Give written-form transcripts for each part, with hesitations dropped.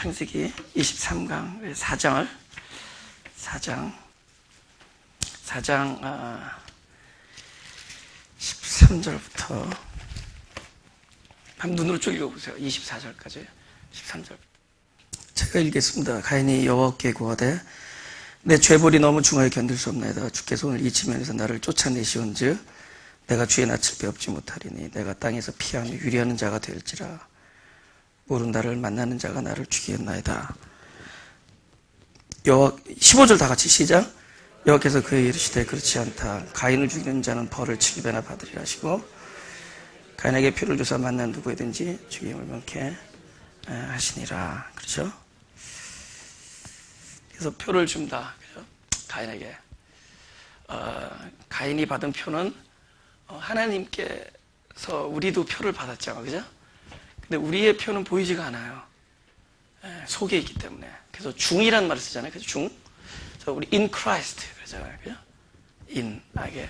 창세기 23강 4장 13절부터 한번 눈으로 쭉 읽어보세요. 24절까지 13절. 제가 읽겠습니다. 가인이 여호와께 구하되 내 죄벌이 너무 중하여 견딜 수 없나이다. 주께서 오늘 이 지면에서 나를 쫓아내시온즉 내가 주의 낯을 배웁지 못하리니 내가 땅에서 피하며 유리하는 자가 될지라. 모른 나를 만나는 자가 나를 죽이겠나이다. 15절 다 같이 시작. 여호와께서 그에게 이르시되 그렇지 않다. 가인을 죽이는 자는 벌을 7배나 받으리라 하시고 가인에게 표를 주사 만난 누구이든지 죽임을 명케 하시니라. 그렇죠? 그래서 표를 준다. 그렇죠? 가인에게. 가인이 받은 표는 하나님께서 우리도 표를 받았죠. 그죠? 근데 우리의 표는 보이지가 않아요. 속에 있기 때문에. 그래서 중이라는 말을 쓰잖아요. 그래서 중. 그래서 우리 in Christ 그러잖아요. 그죠? in 이게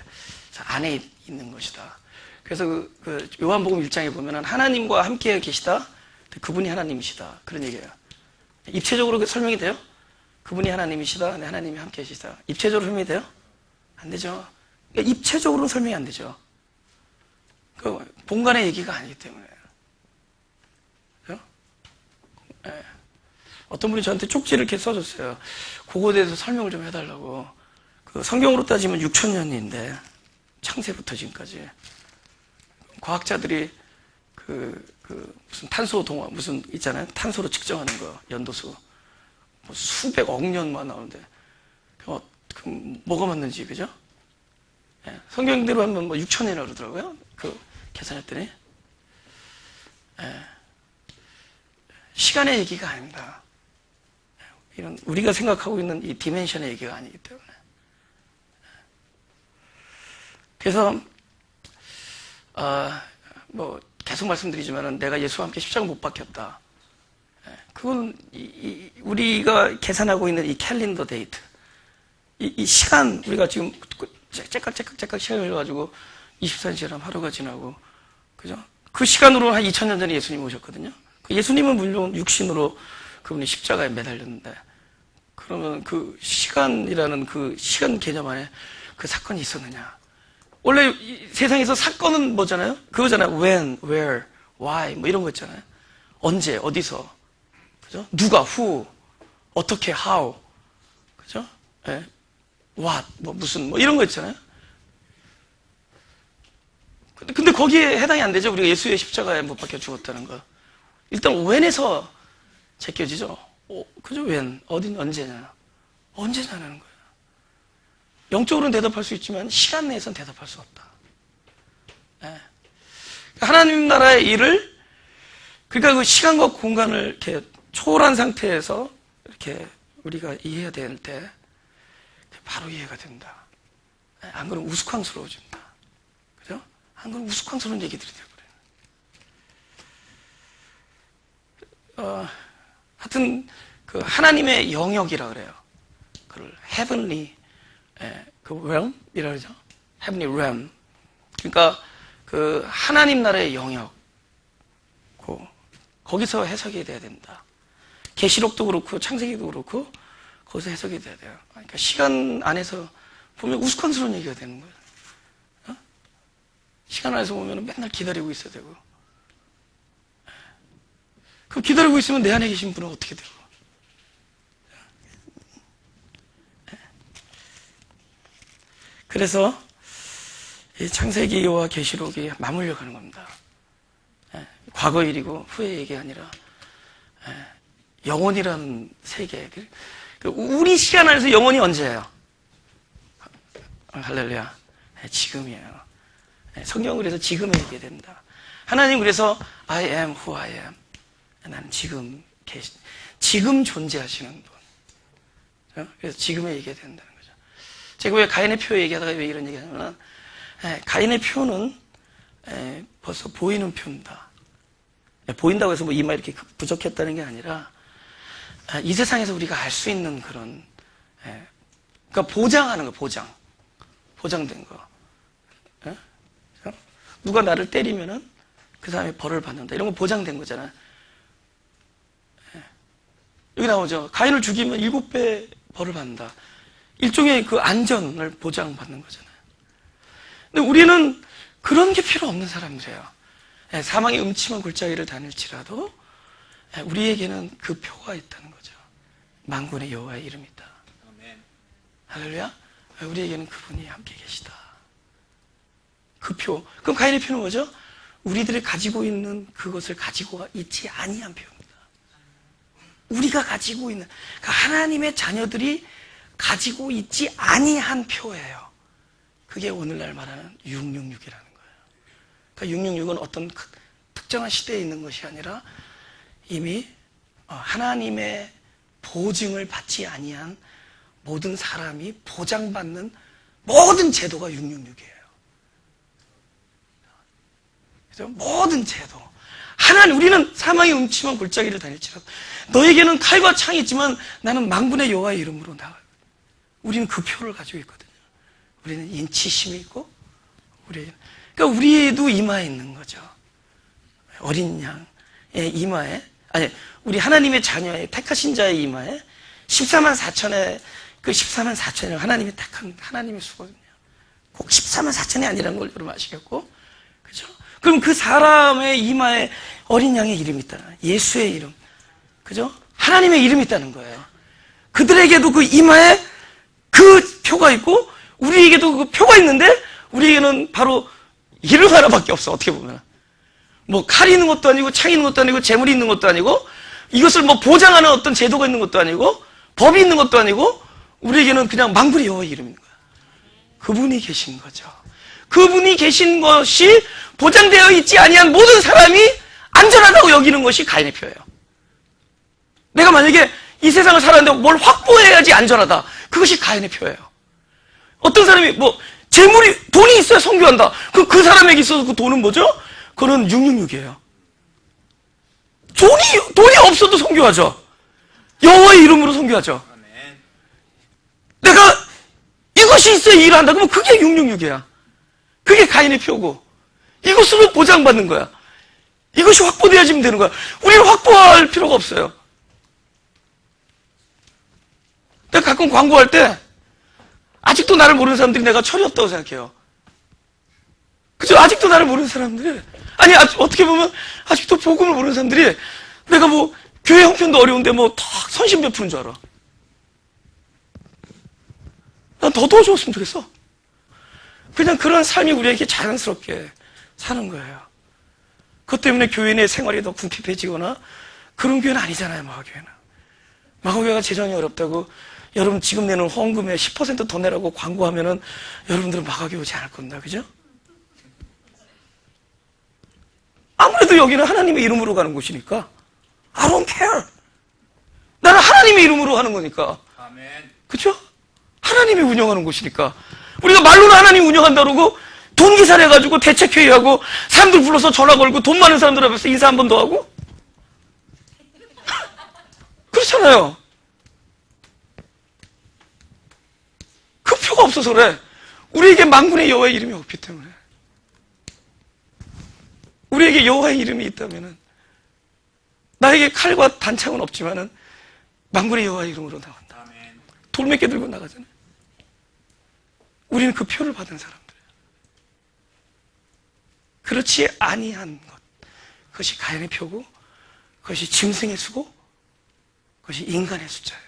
안에 있는 것이다. 그래서 그 요한복음 1장에 보면은 하나님과 함께 계시다. 그분이 하나님이시다. 그런 얘기예요. 입체적으로 설명이 돼요? 그분이 하나님이시다. 네, 하나님이 함께 계시다. 입체적으로 설명이 돼요? 안 되죠. 그러니까 입체적으로는 설명이 안 되죠. 그 본관의 얘기가 아니기 때문에. 네. 어떤 분이 저한테 쪽지를 이렇게 써줬어요. 그거에 대해서 설명을 좀 해달라고. 그 성경으로 따지면 6,000년인데 창세부터 지금까지 과학자들이 무슨 탄소 동화 무슨 있잖아요. 탄소로 측정하는 거 연도수 뭐 수백억 년만 나오는데 뭐가 맞는지 그죠? 네. 성경대로 하면 뭐 6,000년이라고 그러더라고요. 그 계산했더니. 네. 시간의 얘기가 아닙니다. 이런 우리가 생각하고 있는 이 디멘션의 얘기가 아니기 때문에. 그래서 뭐 계속 말씀드리지만은 내가 예수와 함께 십자가 못 박혔다. 그건 우리가 계산하고 있는 이 캘린더 데이트, 이 시간 우리가 지금 째깍 시간을 가지고 24시간 하루가 지나고 그죠? 그 시간으로 한 2000년 전에 예수님 오셨거든요. 예수님은 물론 육신으로 그분이 십자가에 매달렸는데 그러면 그 시간이라는 그 시간 개념 안에 그 사건이 있었느냐? 원래 세상에서 사건은 뭐잖아요? 그거잖아요. When, where, why 뭐 이런 거 있잖아요. 언제, 어디서, 그죠? 누가, who, 어떻게, how, 그죠? 네. what, 뭐 무슨 뭐 이런 거 있잖아요. 근데 거기에 해당이 안 되죠. 우리가 예수의 십자가에 못 박혀 죽었다는 거. 일단 when에서 제껴지죠. 그죠? when, 어딘, 언제냐. 언제냐는 거예요. 영적으로는 대답할 수 있지만 시간 내에서는 대답할 수 없다. 네. 하나님 나라의 일을 그러니까 그 시간과 공간을 이렇게 초월한 상태에서 이렇게 우리가 이해해야 될 때 바로 이해가 된다. 네. 안 그러면 우스꽝스러워진다. 그죠? 안 그러면 우스꽝스러운 얘기들이 되어버려요. 하여튼 그 하나님의 영역이라 그래요. 그걸 heavenly 그 realm이라 그러죠. heavenly realm. 그러니까 그 하나님 나라의 영역. 거기서 해석이 돼야 된다. 계시록도 그렇고 창세기도 그렇고 거기서 해석이 돼야 돼요. 그러니까 시간 안에서 보면 우스꽝스러운 얘기가 되는 거예요. 시간 안에서 보면 맨날 기다리고 있어야 되고. 그럼 기다리고 있으면 내 안에 계신 분은 어떻게 되고? 그래서 이 창세기와 계시록이 맞물려 가는 겁니다. 과거 일이고 후의 얘기가 아니라 영원이라는 세계. 우리 시간 안에서 영원이 언제예요? 할렐루야. 지금이에요. 성경은 그래서 지금에 얘기해야 된다. 하나님 그래서 I am who I am. 나는 지금 존재하시는 분. 그래서 지금에 얘기해야 된다는 거죠. 제가 왜 가인의 표 얘기하다가 왜 이런 얘기 하냐면, 가인의 표는 벌써 보이는 표입니다. 보인다고 해서 뭐 이마 이렇게 부족했다는 게 아니라, 이 세상에서 우리가 알 수 있는 그런, 그러니까 보장하는 거, 보장된 거. 누가 나를 때리면은 그 사람이 벌을 받는다. 이런 거 보장된 거잖아요. 여기 나오죠. 가인을 죽이면 7배 벌을 받는다. 일종의 그 안전을 보장받는 거잖아요. 근데 우리는 그런 게 필요 없는 사람들이에요. 사망의 음침한 골짜기를 다닐지라도 우리에게는 그 표가 있다는 거죠. 만군의 여호와의 이름이 있다. 할렐루야. 우리에게는 그분이 함께 계시다. 그 표. 그럼 가인의 표는 뭐죠? 우리들이 가지고 있는 그것을 가지고 있지 아니한 표입니다. 우리가 가지고 있는, 그러니까 하나님의 자녀들이 가지고 있지 아니한 표예요. 그게 오늘날 말하는 666이라는 거예요. 그러니까 666은 어떤 특정한 시대에 있는 것이 아니라 이미 하나님의 보증을 받지 아니한 모든 사람이 보장받는 모든 제도가 666이에요. 그래서 모든 제도. 우리는 사망의 음침한 골짜기를 다닐지라도 너에게는 칼과 창이 있지만 나는 만군의 여호와의 이름으로 나가요. 우리는 그 표를 가지고 있거든요. 우리는 인치심이 있고, 그러니까 우리도 이마에 있는 거죠. 어린 양의 이마에, 우리 하나님의 자녀의 택하신 자의 이마에 14만 4천의 그 14만 4천이 하나님이 택한 하나님의 수거든요. 꼭 14만 4천이 아니라는 걸 여러분 아시겠고, 그죠? 그럼 그 사람의 이마에 어린 양의 이름이 있다. 예수의 이름. 그죠? 하나님의 이름이 있다는 거예요. 그들에게도 그 이마에 그 표가 있고, 우리에게도 그 표가 있는데, 우리에게는 바로 이름 하나밖에 없어, 어떻게 보면. 뭐, 칼이 있는 것도 아니고, 창이 있는 것도 아니고, 재물이 있는 것도 아니고, 이것을 뭐 보장하는 어떤 제도가 있는 것도 아니고, 법이 있는 것도 아니고, 우리에게는 그냥 만군의 여호와의 이름인 거야. 그분이 계신 거죠. 그분이 계신 것이 보장되어 있지 아니한 모든 사람이 안전하다고 여기는 것이 가인의 표예요. 내가 만약에 이 세상을 살았는데 뭘 확보해야지 안전하다. 그것이 가인의 표예요. 어떤 사람이 뭐 돈이 있어야 선교한다. 그 사람에게 있어서 그 돈은 뭐죠? 그거는 666이에요. 돈이 없어도 선교하죠. 여호와의 이름으로 선교하죠. 내가 이것이 있어야 일을 한다. 그러면 그게 666이야. 그게 가인의 표고, 이것으로 보장받는 거야. 이것이 확보되어지면 되는 거야. 우리는 확보할 필요가 없어요. 내가 가끔 광고할 때 아직도 나를 모르는 사람들이 내가 철이 없다고 생각해요. 그죠? 아직도 나를 모르는 사람들이, 어떻게 보면 아직도 복음을 모르는 사람들이 내가 뭐 교회 형편도 어려운데 뭐 탁 선심 베푸는 줄 알아. 난 더 도와줬으면 좋겠어. 그냥 그런 삶이 우리에게 자연스럽게 사는 거예요. 그것 때문에 교회 내 생활이 더 궁핍해지거나 그런 교회는 아니잖아요, 마가교회는. 마가교회가 재정이 어렵다고 여러분 지금 내는 헌금에 10% 더 내라고 광고하면은 여러분들은 마가교회 오지 않을 겁니다. 그죠? 아무래도 여기는 하나님의 이름으로 가는 곳이니까 I don't care. 나는 하나님의 이름으로 하는 거니까. 그죠? 하나님이 운영하는 곳이니까. 우리가 말로는 하나님 운영한다 그러고 돈 계산해가지고 대책회의하고 사람들 불러서 전화 걸고 돈 많은 사람들 앞에서 인사 한 번 더 하고 그렇잖아요. 그 표가 없어서 그래. 우리에게 만군의 여호와의 이름이 없기 때문에. 우리에게 여호와의 이름이 있다면은 나에게 칼과 단창은 없지만은 만군의 여호와의 이름으로 나간다. 돌 몇 개 들고 나가잖아요. 우리는 그 표를 받은 사람들이에요. 그렇지 아니한 것, 그것이 가인의 표고, 그것이 짐승의 수고, 그것이 인간의 숫자예요.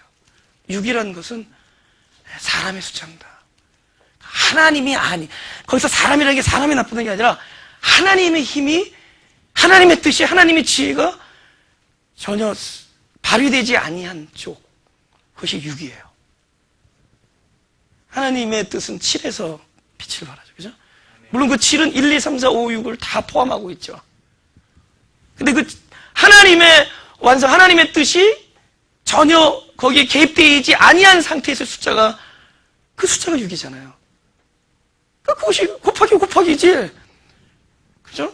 6이라는 것은 사람의 숫자입니다. 하나님이 거기서 사람이라는 게 사람이 나쁘는 게 아니라 하나님의 힘이, 하나님의 뜻이, 하나님의 지혜가 전혀 발휘되지 아니한 쪽, 그것이 6이에요. 하나님의 뜻은 7에서 빛을 발하죠. 그죠? 물론 그 7은 1, 2, 3, 4, 5, 6을 다 포함하고 있죠. 근데 그 하나님의 완성, 하나님의 뜻이 전혀 거기에 개입되지 아니한 상태에서 숫자가, 그 숫자가 6이잖아요. 그러니까 그것이 곱하기지. 그죠?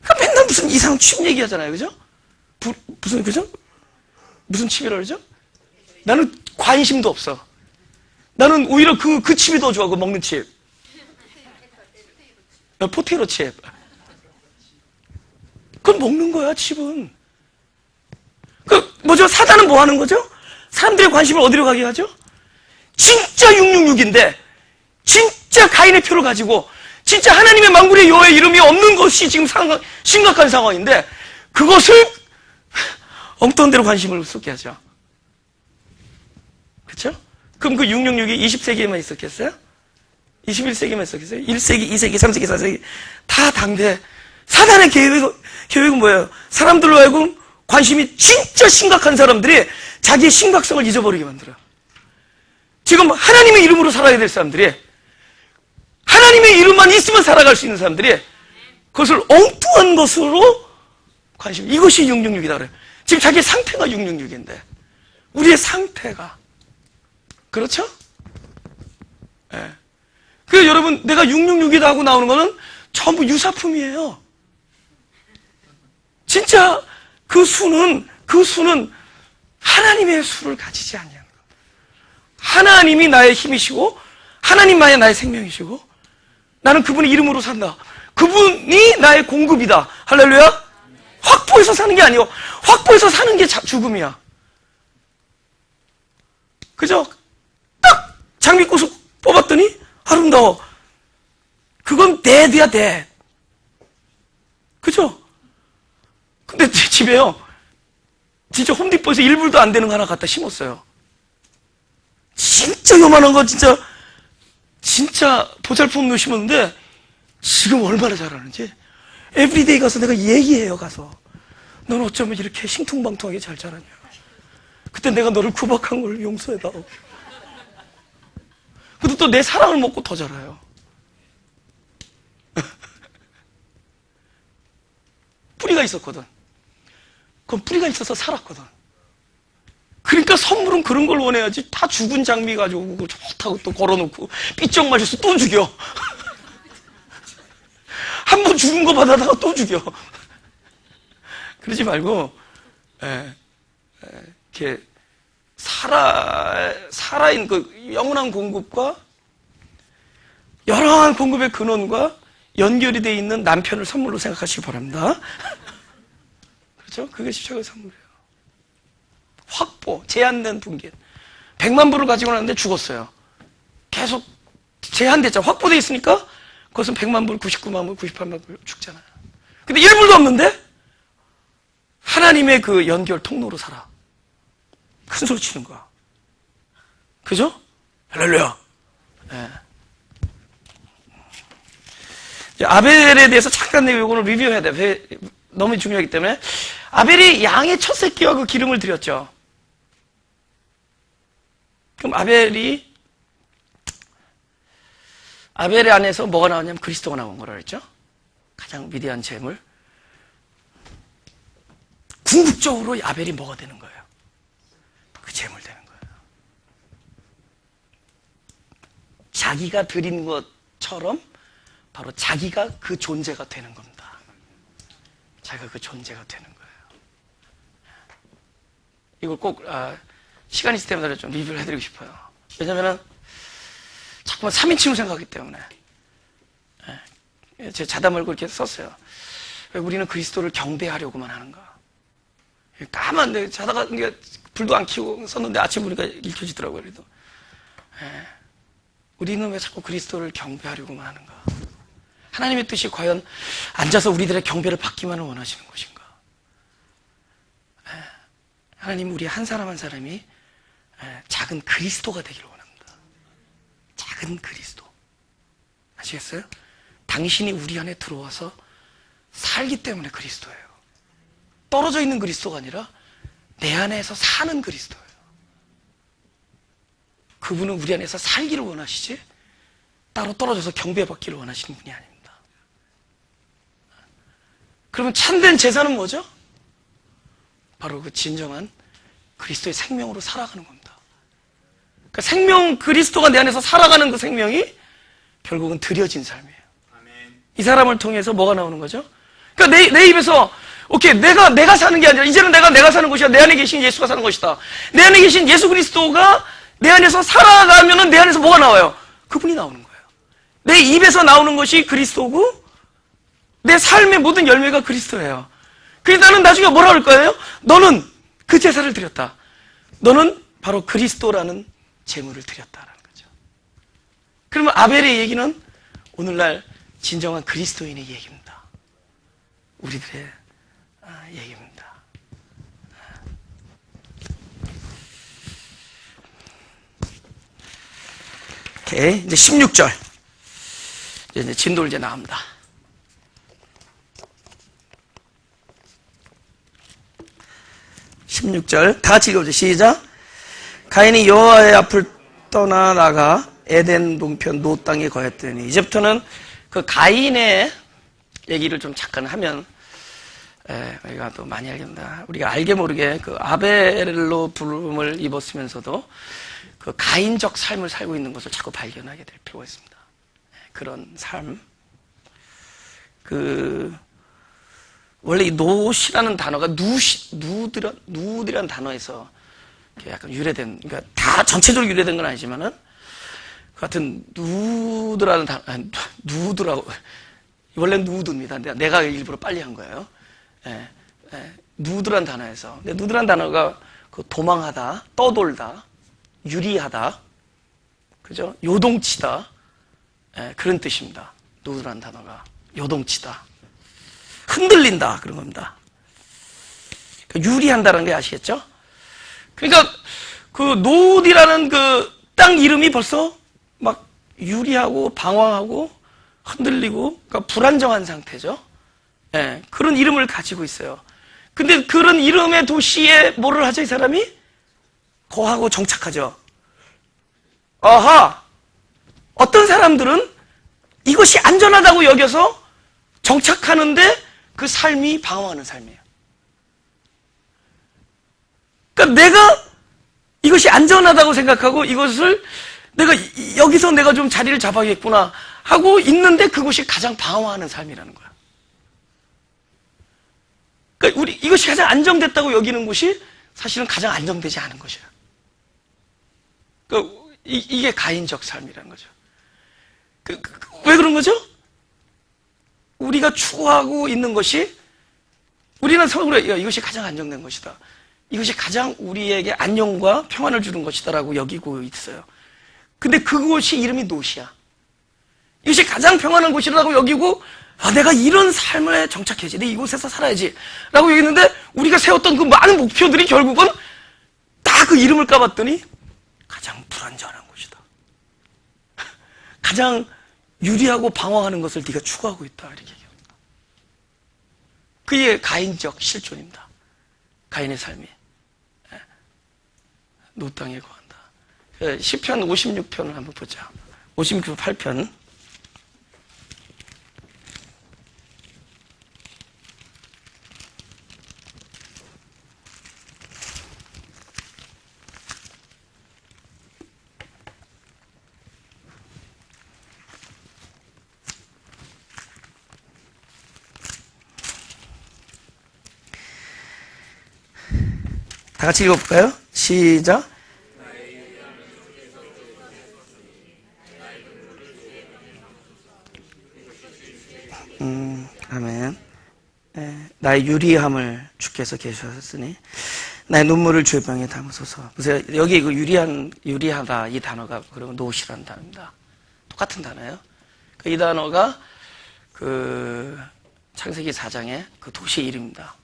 그러니까 맨날 무슨 이상한 칩 얘기하잖아요. 그죠? 그죠? 무슨 칩이라 그러죠? 나는 관심도 없어. 나는 오히려 그 칩이 더 좋아, 그 먹는 칩. 포테이토 칩. 그건 먹는 거야, 칩은. 뭐죠? 사단은 뭐 하는 거죠? 사람들의 관심을 어디로 가게 하죠? 진짜 666인데, 진짜 가인의 표를 가지고, 진짜 하나님의 만군의 여호와의 이름이 없는 것이 지금 심각한 상황인데, 그것을 엉뚱한 데로 관심을 쏟게 하죠. 그렇죠? 그럼 그 666이 20세기에만 있었겠어요? 21세기만 있었겠어요? 1세기, 2세기, 3세기, 4세기 다 당대. 사단의 계획은 뭐예요? 사람들로 하여금 관심이 진짜 심각한 사람들이 자기의 심각성을 잊어버리게 만들어요. 지금 하나님의 이름으로 살아야 될 사람들이, 하나님의 이름만 있으면 살아갈 수 있는 사람들이 그것을 엉뚱한 것으로 관심, 이것이 666이다 그래요. 지금 자기의 상태가 666인데, 우리의 상태가, 그렇죠? 예. 네. 그래서 여러분, 내가 666이다 하고 나오는 거는 전부 유사품이에요. 진짜 그 수는 하나님의 수를 가지지 않냐는 거. 하나님이 나의 힘이시고, 하나님만이 나의 생명이시고, 나는 그분의 이름으로 산다. 그분이 나의 공급이다. 할렐루야? 확보해서 사는 게 아니에요. 확보해서 사는 게 죽음이야. 그죠? 딱 장미꽃을 뽑았더니 아름다워. 그건 데드야, 데. 그죠? 근데 제 집에요, 진짜 홈디포에서 1불도 안 되는 거 하나 갖다 심었어요. 진짜 요만한 거, 진짜 보잘것없는 거 심었는데 지금 얼마나 자라는지. 에브리데이 가서 내가 얘기해요. 가서 넌 어쩌면 이렇게 신통방통하게 잘 자라냐. 그때 내가 너를 구박한 걸 용서해다오. 근데 또 내 사랑을 먹고 더 자라요. 뿌리가 있었거든. 그건 뿌리가 있어서 살았거든. 그러니까 선물은 그런 걸 원해야지. 다 죽은 장미 가지고 그거 좋다고 또 걸어놓고 삐쩍 마셔서 또 죽여. 한 번 죽은 거 받아다가 또 죽여. 그러지 말고, 이렇게 살아있는 그 영원한 공급과 영원한 공급의 근원과 연결이 되어 있는 남편을 선물로 생각하시기 바랍니다. 그렇죠? 그것이 최고의 선물이에요. 확보, 제한된 분길. 100만 불을 가지고 나왔는데 죽었어요. 계속 제한됐잖아. 확보되어 있으니까 그것은 100만 불, 99만 불, 98만 불 죽잖아요. 근데 1불도 없는데 하나님의 그 연결 통로로 살아. 큰 소리 치는 거야. 그죠? 할렐루야. 네. 아벨에 대해서 잠깐 내가 이거를 리뷰해야 돼. 너무 중요하기 때문에. 아벨이 양의 첫 새끼와 그 기름을 드렸죠. 그럼 아벨의 안에서 뭐가 나왔냐면 그리스도가 나온 거라 그랬죠? 가장 위대한 재물. 궁극적으로 아벨이 뭐가 되는 거예요? 그 재물 되는 거예요. 자기가 드린 것처럼 바로 자기가 그 존재가 되는 겁니다. 자기가 그 존재가 되는 거예요. 이걸 꼭 시간 있을 때마다 좀 리뷰를 해드리고 싶어요. 왜냐면은 자꾸만 3인칭을 생각하기 때문에. 제 자다 말고 이렇게 썼어요. 왜 우리는 그리스도를 경배하려고만 하는가? 까만, 자다가 불도 안 켜고 썼는데 아침 보니까 읽혀지더라고요. 그래도. 우리는 왜 자꾸 그리스도를 경배하려고만 하는가? 하나님의 뜻이 과연 앉아서 우리들의 경배를 받기만을 원하시는 것인가? 하나님 우리 한 사람 한 사람이 작은 그리스도가 되기를 원합니다. 작은 그리스도. 아시겠어요? 당신이 우리 안에 들어와서 살기 때문에 그리스도예요. 떨어져 있는 그리스도가 아니라 내 안에서 사는 그리스도예요. 그분은 우리 안에서 살기를 원하시지 따로 떨어져서 경배받기를 원하시는 분이 아닙니다. 그러면 참된 제사는 뭐죠? 바로 그 진정한 그리스도의 생명으로 살아가는 겁니다. 그러니까 생명, 그리스도가 내 안에서 살아가는 그 생명이 결국은 드려진 삶이에요. 이 사람을 통해서 뭐가 나오는 거죠? 그러니까 내 입에서 오케이, 내가 사는 게 아니라 이제는 내가 사는 것이야. 내 안에 계신 예수가 사는 것이다. 내 안에 계신 예수 그리스도가 내 안에서 살아가면은 내 안에서 뭐가 나와요? 그분이 나오는 거예요. 내 입에서 나오는 것이 그리스도고 내 삶의 모든 열매가 그리스도예요. 그래서 나는 나중에 뭐라 그럴 거예요? 너는 그 제사를 드렸다. 너는 바로 그리스도라는 제물을 드렸다라는 거죠. 그러면 아벨의 얘기는 오늘날 진정한 그리스도인의 얘기입니다. 우리들의 얘기입니다. 오케이, 이제 16절. 이제 진도를 이제 나옵니다. 16절 다 같이 읽어보죠. 시작. 가인이 여호와의 앞을 떠나 나가 에덴 동편 노 땅에 거했더니, 이제부터는 그 가인의 얘기를 좀 잠깐 하면 우리가 또 많이 알겠습니다. 우리가 알게 모르게 그 아벨로 부름을 입었으면서도 그 가인적 삶을 살고 있는 것을 자꾸 발견하게 될 필요가 있습니다. 그런 삶. 원래 이 노시라는 단어가 누드라는 단어에서 약간 유래된, 그러니까 다 전체적으로 유래된 건 아니지만은, 그 같은 누드라는 단어, 누드라고, 원래 누드입니다. 내가 일부러 빨리 한 거예요. 누드라는 단어에서. 근데 누드라는 단어가 그 도망하다, 떠돌다, 유리하다, 그죠? 요동치다, 그런 뜻입니다. 누드라는 단어가. 요동치다. 흔들린다, 그런 겁니다. 유리한다는 게 아시겠죠? 그러니까, 그, 노드라는 그 땅 이름이 벌써 막 유리하고 방황하고 흔들리고, 그러니까 불안정한 상태죠? 그런 이름을 가지고 있어요. 근데 그런 이름의 도시에 뭐를 하죠, 이 사람이? 거하고 정착하죠. 아하! 어떤 사람들은 이것이 안전하다고 여겨서 정착하는데 그 삶이 방황하는 삶이에요. 그러니까 내가 이것이 안전하다고 생각하고 이것을 여기서 내가 좀 자리를 잡아야겠구나 하고 있는데 그것이 가장 방황하는 삶이라는 거야. 그러니까 이것이 가장 안정됐다고 여기는 곳이 사실은 가장 안정되지 않은 것이야. 그러니까 이게 가인적 삶이라는 거죠. 왜 그런 거죠? 우리가 추구하고 있는 것이, 우리는 서로 이것이 가장 안정된 것이다, 이것이 가장 우리에게 안녕과 평안을 주는 것이다라고 여기고 있어요. 근데 그곳이 이름이 노시야. 이것이 가장 평안한 곳이라고 여기고, 내가 이런 삶에 정착해야지, 내가 이곳에서 살아야지 라고 여기는데, 우리가 세웠던 그 많은 목표들이 결국은 다 그 이름을 까봤더니 가장 불안전한 곳이다, 가장 유리하고 방황하는 것을 네가 추구하고 있다, 이렇게 얘기합니다. 그게 가인적 실존입니다. 가인의 삶이. 노 땅에 거한다. 시편 56편을 한번 보자. 56편 8편. 다 같이 읽어볼까요? 시작. 아멘. 나의 유리함을 주께서 계셨으니 나의 눈물을 주의 병에 담으소서. 보세요. 여기 그 유리하다 이 단어가 그러면 노시라는 단어입니다. 똑같은 단어예요. 이 단어가 그 창세기 4장의 그 도시의 이름입니다.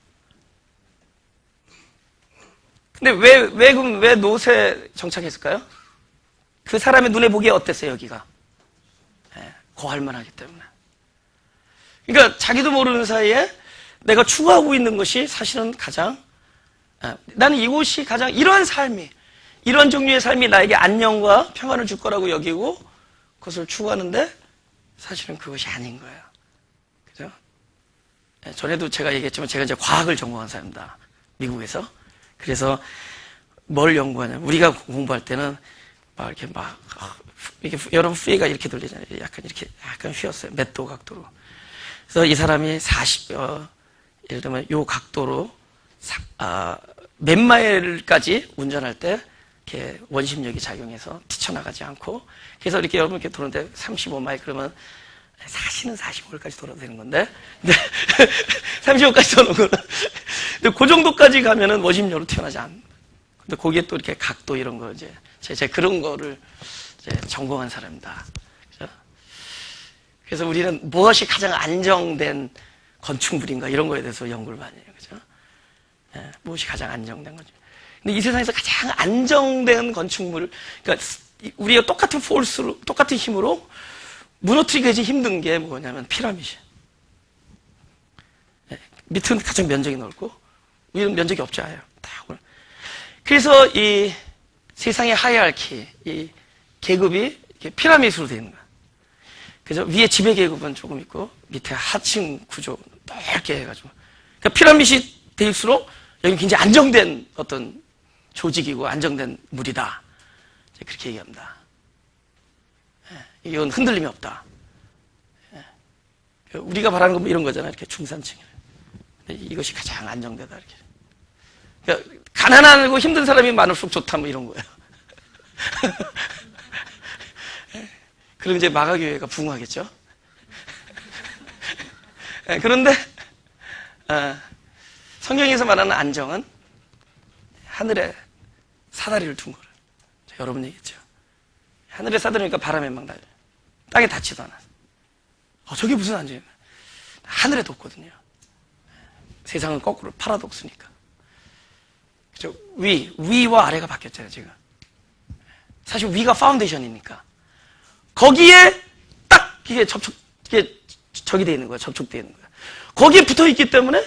근데 왜 노세 정착했을까요? 그 사람의 눈에 보기에 어땠어요, 여기가? 거할만 하기 때문에. 그러니까 자기도 모르는 사이에 내가 추구하고 있는 것이 사실은 가장, 나는 이곳이 가장 이러한 종류의 삶이 나에게 안녕과 평안을 줄 거라고 여기고 그것을 추구하는데 사실은 그것이 아닌 거예요. 그죠? 전에도 제가 얘기했지만 제가 이제 과학을 전공한 사람입니다. 미국에서. 그래서 뭘 연구하냐면, 우리가 공부할 때는 이렇게 여러분 후회가 이렇게 돌리잖아요. 약간 휘었어요. 몇 도 각도로. 그래서 이 사람이 예를 들면 요 각도로 몇 마일까지 운전할 때 이렇게 원심력이 작용해서 뛰쳐나가지 않고, 그래서 이렇게 여러분 이렇게 도는데 35마일 그러면 사실은 45일까지 돌아도 되는 건데, 35까지 도는 거는 근데 그 정도까지 가면은 워십녀로 태어나지 않는. 근데 거기에 또 이렇게 각도 이런 거 이제 제 그런 거를 이제 전공한 사람이다. 그죠? 그래서 우리는 무엇이 가장 안정된 건축물인가 이런 거에 대해서 연구를 많이 해요. 그죠? 예, 무엇이 가장 안정된 건축물. 근데 이 세상에서 가장 안정된 건축물, 그러니까 우리가 똑같은 포스로, 똑같은 힘으로 무너뜨리기 힘든 게 뭐냐면 피라미드. 예, 밑은 가장 면적이 넓고 위는 면적이 없지 않아요. 그래서 이 세상의 하이알키, 이 계급이 피라미드로 되어 있는 거야. 그죠? 위에 지배 계급은 조금 있고 밑에 하층 구조 넓게 해가지고. 그러니까 피라미드이 될수록 여기 굉장히 안정된 어떤 조직이고 안정된 물이다. 그렇게 얘기합니다. 이건 흔들림이 없다. 우리가 바라는 건 이런 거잖아요. 이렇게 중산층. 이것이 가장 안정되다. 이렇게. 그러니까 가난하고 힘든 사람이 많을수록 좋다. 뭐 이런 거예요. 그럼 이제 마가교회가 부흥하겠죠. 그런데 성경에서 말하는 안정은 하늘에 사다리를 둔 거를. 여러분 얘기했죠. 하늘에 사다리니까 바람에 막 날려. 땅에 닿지도 않아. 저게 무슨 안정이야? 하늘에 뒀거든요. 세상은 거꾸로 파라독스니까. 그죠? 위와 아래가 바뀌었잖아요, 지금. 사실 위가 파운데이션이니까. 거기에 딱 이게 적이 되어 있는 거야. 접촉되어 있는 거야. 거기에 붙어 있기 때문에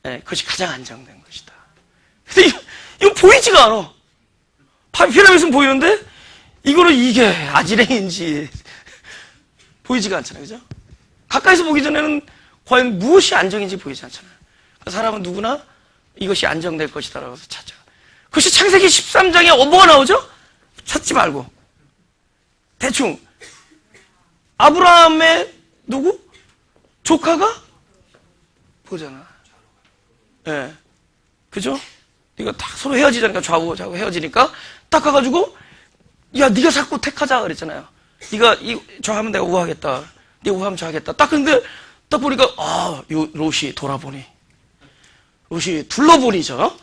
그것이 가장 안정된 것이다. 근데 이거 보이지가 않아. 피라미드는 보이는데 이거는 이게 아지랭인지 보이지가 않잖아요. 그죠? 가까이서 보기 전에는 과연 무엇이 안정인지 보이지 않잖아요. 그러니까 사람은 누구나 이것이 안정될 것이다라고 찾아. 그것이 창세기 13장에 뭐가 나오죠? 찾지 말고. 대충 아브라함의 누구? 조카가 보잖아. 예. 네. 그죠? 이거 다 서로 헤어지자니까 좌우 헤어지니까 딱 가가지고 야 네가 자꾸 택하자 그랬잖아요. 네가 좌하면 내가 우하겠다. 네가 우하면 좌하겠다. 딱 근데 딱 보니까 요 롯이 돌아보니 롯이 둘러보니죠.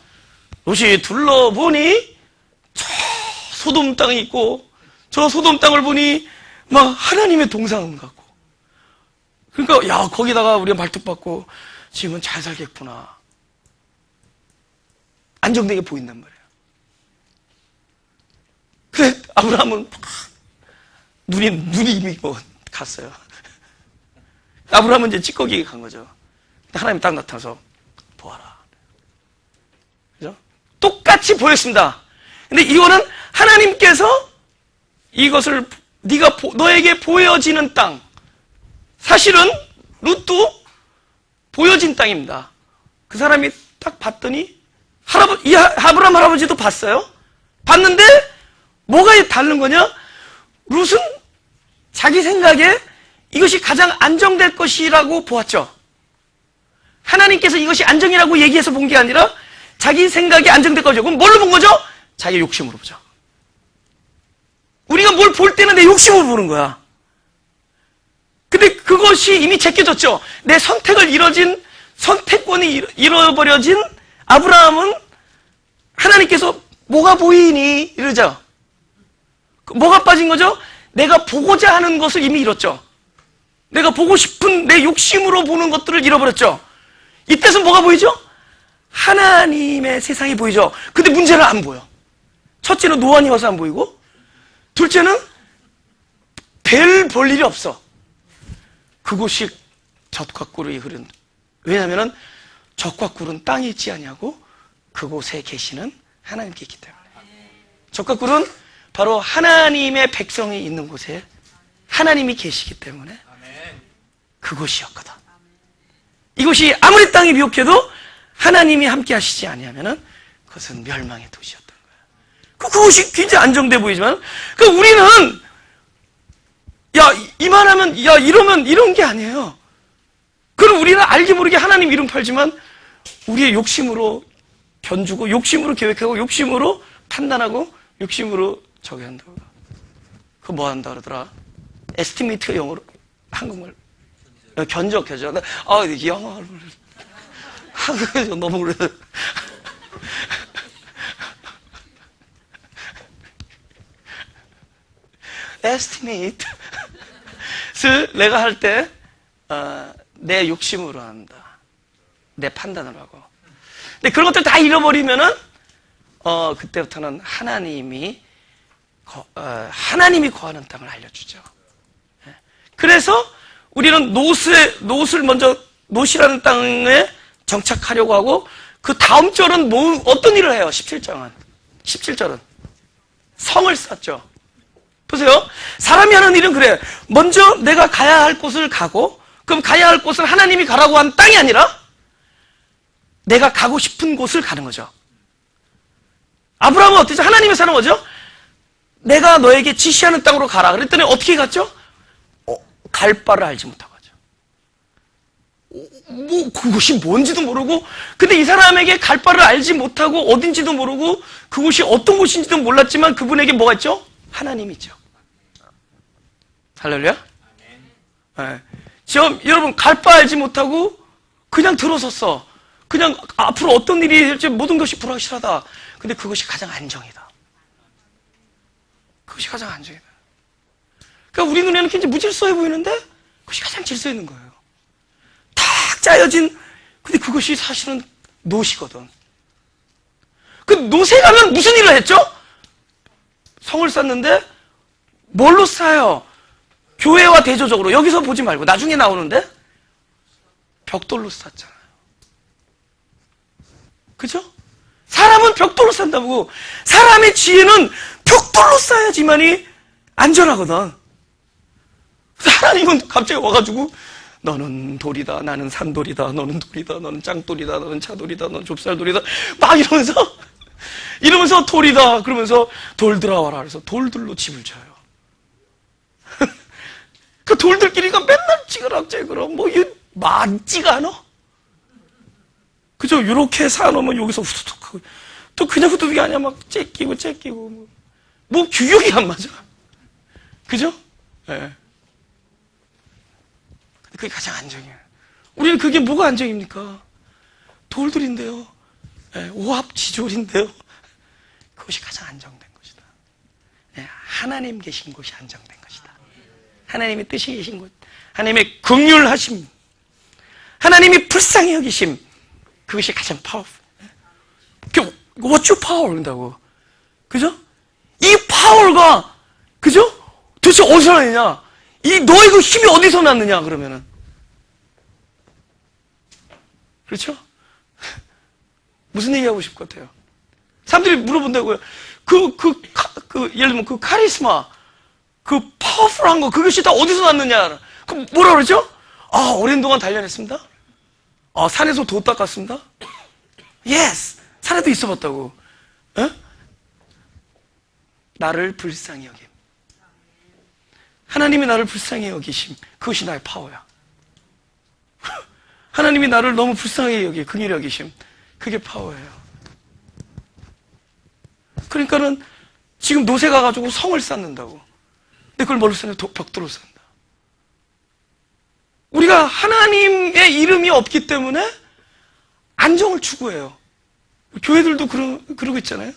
롯이 둘러보니 저 소돔 땅이 있고 저 소돔 땅을 보니 막 하나님의 동상 같고 그러니까 야 거기다가 우리가 말뚝박고 지금은 잘 살겠구나. 안정되게 보인단 말이에요. 근데 아브라함은 눈이 이미 뭐 갔어요. 아브라함은 이제 찌꺼기에 간 거죠. 하나님이 딱 나타나서 보아라. 그죠? 똑같이 보였습니다. 근데 이거는 하나님께서 이것을 너에게 보여지는 땅. 사실은 룻도 보여진 땅입니다. 그 사람이 딱 봤더니 아브라함 할아버지도 봤어요. 봤는데 뭐가 다른 거냐? 룻은 자기 생각에 이것이 가장 안정될 것이라고 보았죠. 하나님께서 이것이 안정이라고 얘기해서 본 게 아니라 자기 생각이 안정될 거죠. 그럼 뭘로 본 거죠? 자기 욕심으로 보죠. 우리가 뭘 볼 때는 내 욕심으로 보는 거야. 근데 그것이 이미 제껴졌죠. 내 선택권이 잃어버려진 아브라함은 하나님께서 뭐가 보이니? 이러죠. 뭐가 빠진 거죠? 내가 보고자 하는 것을 이미 잃었죠. 내가 보고 싶은 내 욕심으로 보는 것들을 잃어버렸죠. 이때서 뭐가 보이죠? 하나님의 세상이 보이죠. 근데 문제는 안 보여. 첫째는 노안이 와서 안 보이고 둘째는 별 볼 일이 없어. 그곳이 젖과 꿀이 흐른. 왜냐하면 젖과 꿀은 땅에 있지 아니하고 그곳에 계시는 하나님께 있기 때문에. 젖과 꿀은 바로 하나님의 백성이 있는 곳에 하나님이 계시기 때문에 그곳이었거든. 이곳이 아무리 땅이 비옥해도 하나님이 함께 하시지 아니하면 그것은 멸망의 도시였던 거야. 그곳이 굉장히 안정돼 보이지만 우리는 이만하면 이러면 이런 게 아니에요. 그럼 우리는 알게 모르게 하나님 이름 팔지만 우리의 욕심으로 견주고 욕심으로 계획하고 욕심으로 판단하고 욕심으로 저기 한다고. 그거 뭐 한다 그러더라? 에스티메이트가 영어로 한국말 견적. 영어를 너무 그래. estimate. 내가 할 때, 내 욕심으로 한다. 내 판단으로 하고. 근데 그런 것들 다 잃어버리면은, 그때부터는 하나님이 거하는 땅을 알려주죠. 그래서 우리는 노스를 먼저, 노시라는 땅에 정착하려고 하고, 그 다음 절은 어떤 일을 해요? 17절은. 성을 쌓죠. 보세요. 사람이 하는 일은 그래요. 먼저 내가 가야 할 곳을 가고, 그럼 가야 할 곳은 하나님이 가라고 한 땅이 아니라, 내가 가고 싶은 곳을 가는 거죠. 아브라함은 어땠죠? 하나님의 사는 거죠? 내가 너에게 지시하는 땅으로 가라. 그랬더니 어떻게 갔죠? 갈 바를 알지 못하고 가죠. 그곳이 뭔지도 모르고, 근데 이 사람에게 갈 바를 알지 못하고 어딘지도 모르고 그곳이 어떤 곳인지도 몰랐지만 그분에게 뭐가 있죠? 하나님이죠. 할렐루야? 네. 지금 여러분 갈 바 알지 못하고 그냥 들어섰어. 그냥 앞으로 어떤 일이 될지 모든 것이 불확실하다. 근데 그것이 가장 안정이다. 그것이 가장 안정이다. 그러니까 우리 눈에는 굉장히 무질서해 보이는데 그것이 가장 질서 있는 거예요. 탁 짜여진, 근데 그것이 사실은 노시거든. 그 노세 가면 무슨 일을 했죠? 성을 쌓는데 뭘로 쌓아요? 교회와 대조적으로. 여기서 보지 말고 나중에 나오는데 벽돌로 쌓잖아요. 그죠? 사람은 벽돌로 산다고. 사람의 지혜는 벽돌로 쌓아야지만이 안전하거든. 하나님은 갑자기 와가지고 너는 돌이다, 나는 산돌이다, 너는 돌이다, 너는 짱돌이다, 너는 차돌이다, 너는 좁쌀돌이다 막 이러면서 돌이다 그러면서 돌들아 와라 그래서 돌들로 집을 져요. 그 돌들끼리가 맨날 찌그락찌그락 맞지가 않아. 그죠? 이렇게 쌓아놓으면 여기서 후두둑 하고 또 그냥 후두둑이 아니야. 막 째끼고 뭐 규격이 안 맞아. 그죠? 예. 네. 그게 가장 안정이에요. 우리는 그게 뭐가 안정입니까? 돌들인데요. 네, 오합지졸인데요. 그것이 가장 안정된 것이다. 네, 하나님 계신 곳이 안정된 것이다. 하나님의 뜻이 계신 곳, 하나님의 긍휼하심, 하나님이 불쌍히 여기심, 그것이 가장 파워풀. What's your power? 그런다고. 그죠? 이 파워가, 그죠? 도대체 어디서 났느냐? 너의 그 힘이 어디서 났느냐, 그러면은. 그렇죠? 무슨 얘기 하고 싶을 것 같아요? 사람들이 물어본다고요. 예를 들면 그 카리스마, 그 파워풀한 거, 그것이 다 어디서 났느냐. 그럼 뭐라 그러죠? 오랜 동안 단련했습니다. 산에서 도 닦았습니다. Yes! 산에도 있어 봤다고. 나를 불쌍히 여김. 하나님이 나를 불쌍히 여기심. 그것이 나의 파워야. 하나님이 나를 너무 불쌍히 여기, 긍휼히 여기심. 그게 파워예요. 그러니까는 지금 노새 가가지고 성을 쌓는다고. 근데 그걸 뭘로 쌓냐? 벽돌로 쌓는다. 우리가 하나님의 이름이 없기 때문에 안정을 추구해요. 교회들도 그러고 있잖아요.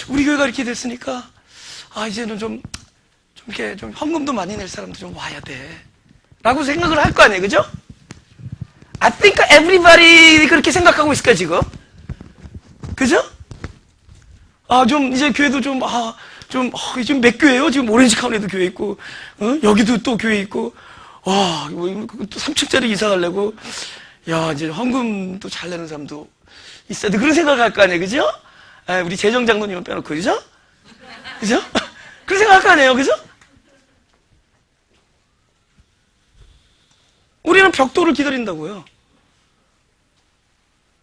우리 교회가 이렇게 됐으니까, 이제는 이렇게 좀 헌금도 많이 낼 사람도 좀 와야 돼. 라고 생각을 할 거 아니에요. 그죠? I think everybody 그렇게 생각하고 있을 거야, 지금. 그죠? 이제 교회도 지금 몇 교회예요? 지금 오렌지 카운티도 교회 있고, 여기도 또 교회 있고, 또 3층짜리 이사 가려고, 이제 헌금도 잘 내는 사람도 있어야 돼. 그런 생각을 할 거 아니에요. 그죠? 우리 재정 장로님은 빼놓고, 그죠? 그죠? 그런 생각 할 거 아니에요. 그죠? 우리는 벽돌을 기다린다고요.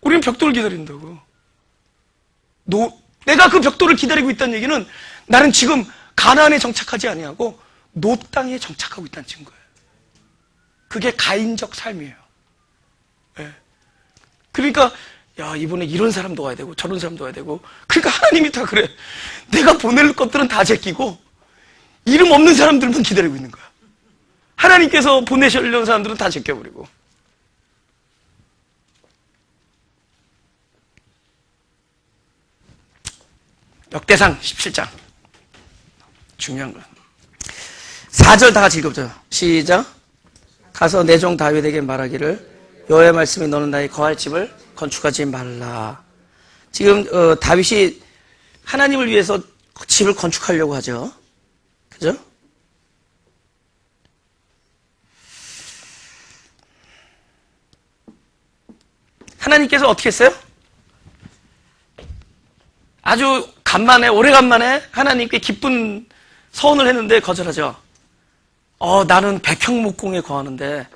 우리는 벽돌을 기다린다고. 내가 그 벽돌을 기다리고 있다는 얘기는 나는 지금 가나안에 정착하지 아니하고 노 땅에 정착하고 있다는 증거예요. 그게 가인적 삶이에요. 네. 그러니까 이번에 이런 사람도 와야 되고 저런 사람도 와야 되고, 그러니까 하나님이 다 그래. 내가 보낼 것들은 다 제끼고 이름 없는 사람들만 기다리고 있는 거야. 하나님께서 보내시려는 사람들은 다 제껴버리고. 역대상 17장. 중요한 거. 4절 다 같이 읽어보죠. 시작. 가서 내 종 다윗에게 말하기를 여호와의 말씀이 너는 나의 거할 집을 건축하지 말라. 지금 다윗이 하나님을 위해서 집을 건축하려고 하죠. 그죠? 하나님께서 어떻게 했어요? 아주 오래간만에 하나님께 기쁜 서원을 했는데 거절하죠. 나는 백향목공에 거하는데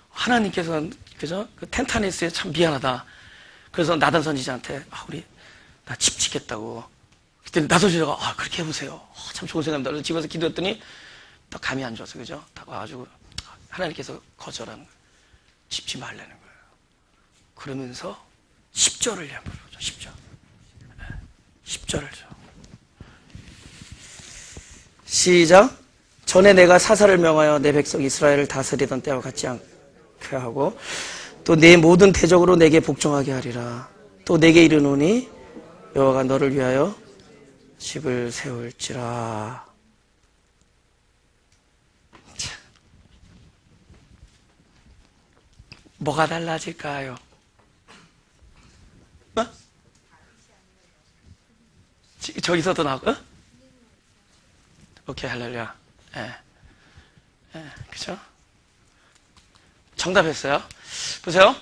하나님께서는 그죠? 그 텐트 안에 있어요. 참 미안하다. 그래서 나단 선지자한테 우리 나 집 짓겠다고. 그때 나단 선지자가 그렇게 해보세요. 참 좋은 생각입니다. 그래서 집에서 기도했더니 또 감이 안 좋아서 그죠? 딱 와가지고 하나님께서 거절하는 거예요. 짓지 말라는 거예요. 그러면서 10절을 예물을 줘. 10절. 10절을 줘. 시작. 전에 내가 사사를 명하여 내 백성 이스라엘을 다스리던 때와 같지 않게 하고 또 내 모든 대적으로 내게 복종하게 하리라. 또 내게 이르노니 여호와가 너를 위하여 집을 세울지라. 자, 뭐가 달라질까요? 저기서도 나오고? 오케이, 할렐루야. 그죠? 정답했어요. 보세요.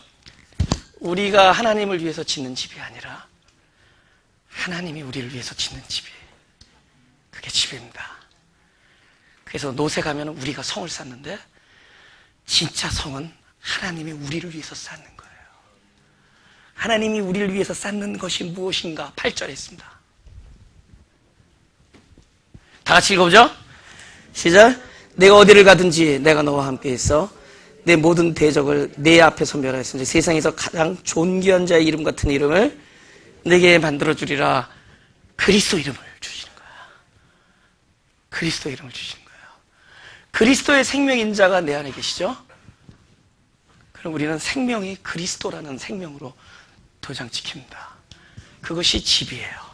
우리가 하나님을 위해서 짓는 집이 아니라 하나님이 우리를 위해서 짓는 집이 그게 집입니다. 그래서 노새 가면 우리가 성을 쌓는데 진짜 성은 하나님이 우리를 위해서 쌓는 거예요. 하나님이 우리를 위해서 쌓는 것이 무엇인가 8절에 있습니다. 다 같이 읽어보죠. 시작. 내가 어디를 가든지 내가 너와 함께 있어 내 모든 대적을 내 앞에서 멸하였으니 세상에서 가장 존귀한 자의 이름 같은 이름을 내게 만들어주리라. 그리스도 이름을 주시는 거야. 그리스도 이름을 주시는 거예요. 그리스도의 생명인 자가 내 안에 계시죠? 그럼 우리는 생명이 그리스도라는 생명으로 도장 찍힙니다. 그것이 집이에요.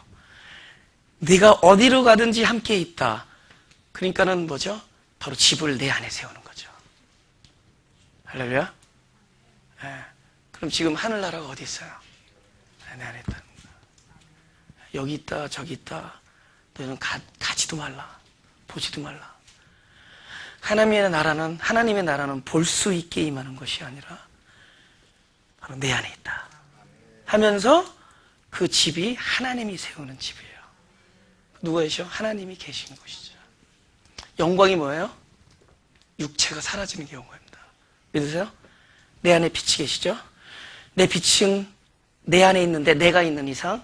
네가 어디로 가든지 함께 있다. 그러니까는 뭐죠? 바로 집을 내 안에 세우는 거죠. 할렐루야? 그럼 지금 하늘나라가 어디 있어요? 내 안에 있다는 거야. 여기 있다, 저기 있다. 너희는 가지도 말라. 보지도 말라. 하나님의 나라는 볼 수 있게 임하는 것이 아니라 바로 내 안에 있다. 하면서 그 집이 하나님이 세우는 집이에요. 누가 계셔? 하나님이 계신 곳이죠. 영광이 뭐예요? 육체가 사라지는 게 영광입니다. 믿으세요? 내 안에 빛이 계시죠? 내 빛은 내 안에 있는데 내가 있는 이상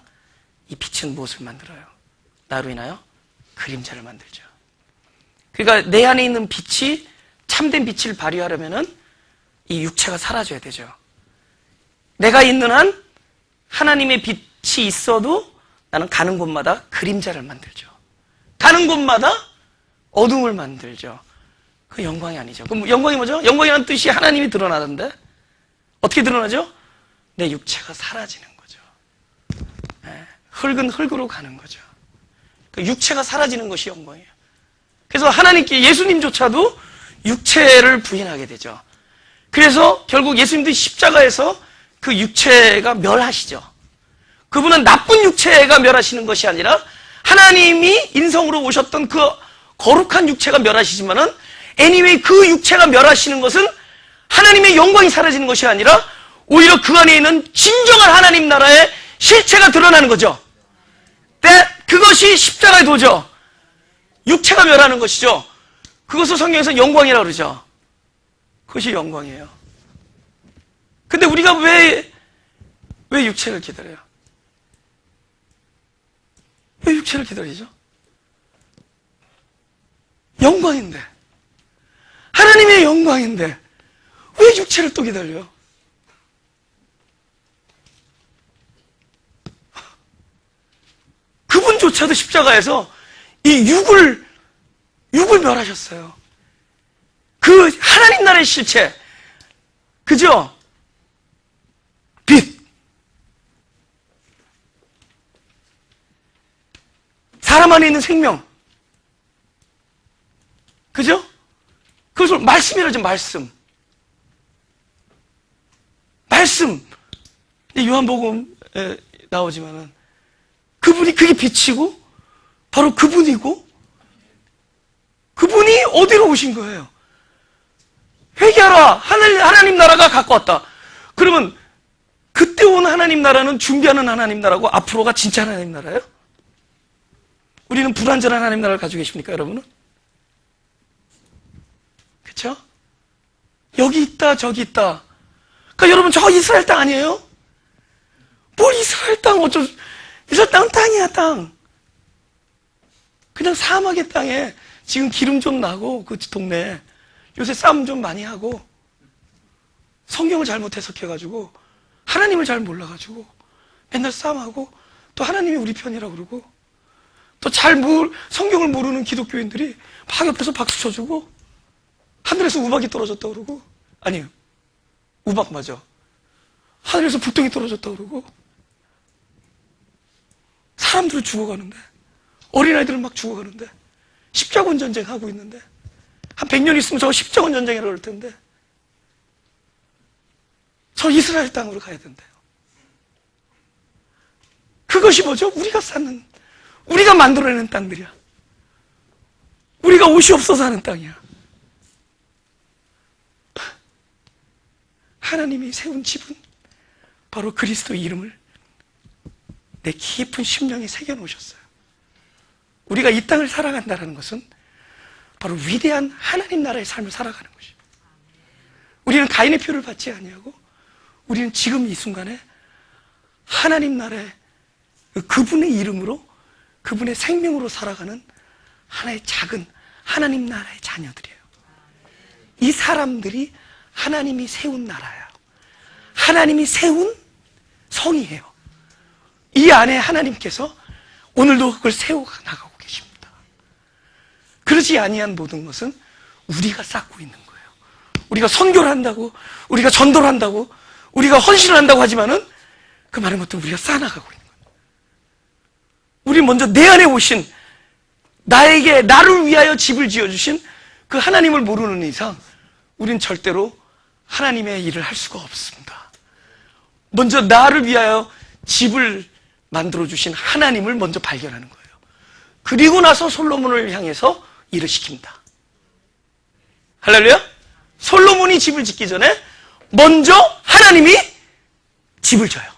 이 빛은 무엇을 만들어요? 나로 인하여 그림자를 만들죠. 그러니까 내 안에 있는 빛이 참된 빛을 발휘하려면은 이 육체가 사라져야 되죠. 내가 있는 한 하나님의 빛이 있어도 나는 가는 곳마다 그림자를 만들죠. 가는 곳마다 어둠을 만들죠. 그 영광이 아니죠. 그럼 영광이 뭐죠? 영광이라는 뜻이 하나님이 드러나던데 어떻게 드러나죠? 내 육체가 사라지는 거죠. 흙은 흙으로 가는 거죠. 그 육체가 사라지는 것이 영광이에요. 그래서 하나님께 예수님조차도 육체를 부인하게 되죠. 그래서 결국 예수님도 십자가에서 그 육체가 멸하시죠. 그분은 나쁜 육체가 멸하시는 것이 아니라 하나님이 인성으로 오셨던 그 거룩한 육체가 멸하시지만은 anyway 그 육체가 멸하시는 것은 하나님의 영광이 사라지는 것이 아니라 오히려 그 안에 있는 진정한 하나님 나라의 실체가 드러나는 거죠. 그것이 십자가의 도죠. 육체가 멸하는 것이죠. 그것을 성경에서 영광이라고 그러죠. 그것이 영광이에요. 근데 우리가 왜 육체를 기다려요? 왜 육체를 기다리죠? 영광인데, 하나님의 영광인데 왜 육체를 또 기다려요? 그분조차도 십자가에서 이 육을 멸하셨어요. 그 하나님 나라의 실체, 그죠? 빛. 사람 안에 있는 생명. 그죠? 그것을 말씀이라죠, 말씀. 말씀. 요한복음에 나오지만은 그분이 그게 빛이고 바로 그분이고 그분이 어디로 오신 거예요? 회개하라. 하나님 나라가 가까웠다. 그러면 그때 온 하나님 나라는 준비하는 하나님 나라고 앞으로가 진짜 하나님 나라예요? 우리는 불완전한 하나님 나라를 가지고 계십니까, 여러분은? 그렇죠? 여기 있다, 저기 있다. 그러니까 여러분, 저 이스라엘 땅 아니에요? 뭘 이스라엘 땅 어쩌? 이스라엘 땅은 땅이야, 땅. 그냥 사막의 땅에 지금 기름 좀 나고 그 동네에 요새 싸움 좀 많이 하고 성경을 잘못 해석해가지고 하나님을 잘 몰라가지고 맨날 싸움하고 또 하나님이 우리 편이라고 그러고 또 성경을 모르는 기독교인들이 막 옆에서 박수 쳐주고 하늘에서 우박이 떨어졌다고 그러고 아니에요. 우박 맞아. 하늘에서 불덩이 떨어졌다고 그러고 사람들은 죽어가는데 어린아이들은 막 죽어가는데 십자군 전쟁 하고 있는데 한 100년 있으면 저 십자군 전쟁이라고 그럴 텐데 저 이스라엘 땅으로 가야 된대요. 그것이 뭐죠? 우리가 만들어내는 땅들이야. 우리가 옷이 없어서 하는 땅이야. 하나님이 세운 집은 바로 그리스도의 이름을 내 깊은 심령에 새겨놓으셨어요. 우리가 이 땅을 살아간다는 것은 바로 위대한 하나님 나라의 삶을 살아가는 것이에요. 우리는 가인의 표를 받지 아니하고 우리는 지금 이 순간에 하나님 나라의 그분의 이름으로 그분의 생명으로 살아가는 하나의 작은 하나님 나라의 자녀들이에요. 이 사람들이 하나님이 세운 나라예요. 하나님이 세운 성이에요. 이 안에 하나님께서 오늘도 그걸 세워나가고 계십니다. 그러지 아니한 모든 것은 우리가 쌓고 있는 거예요. 우리가 선교를 한다고, 우리가 전도를 한다고, 우리가 헌신을 한다고 하지만은 그 많은 것도 우리가 쌓아나가고 있는 거예요. 우리 먼저 내 안에 오신 나를 위하여 집을 지어주신 그 하나님을 모르는 이상 우린 절대로 하나님의 일을 할 수가 없습니다. 먼저 나를 위하여 집을 만들어주신 하나님을 먼저 발견하는 거예요. 그리고 나서 솔로몬을 향해서 일을 시킵니다. 할렐루야? 솔로몬이 집을 짓기 전에 먼저 하나님이 집을 져요.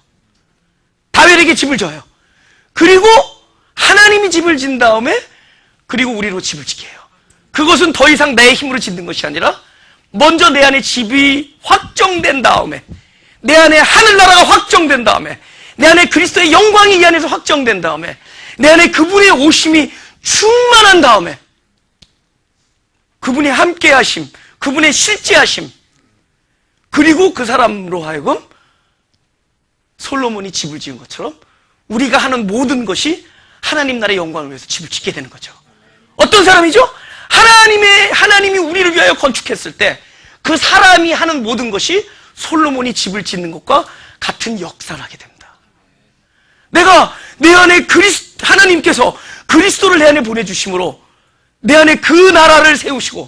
다윗에게 집을 져요. 그리고 하나님이 집을 진 다음에 그리고 우리로 집을 짓게 해요. 그것은 더 이상 내 힘으로 짓는 것이 아니라 먼저 내 안에 집이 확정된 다음에 내 안에 하늘나라가 확정된 다음에 내 안에 그리스도의 영광이 이 안에서 확정된 다음에 내 안에 그분의 오심이 충만한 다음에 그분의 함께하심, 그분의 실제하심 그리고 그 사람으로 하여금 솔로몬이 집을 지은 것처럼 우리가 하는 모든 것이 하나님 나라의 영광을 위해서 집을 짓게 되는 거죠. 어떤 사람이죠? 하나님이 우리를 위하여 건축했을 때 그 사람이 하는 모든 것이 솔로몬이 집을 짓는 것과 같은 역사를 하게 됩니다. 내가 내 안에 하나님께서 그리스도를 내 안에 보내주심으로 내 안에 그 나라를 세우시고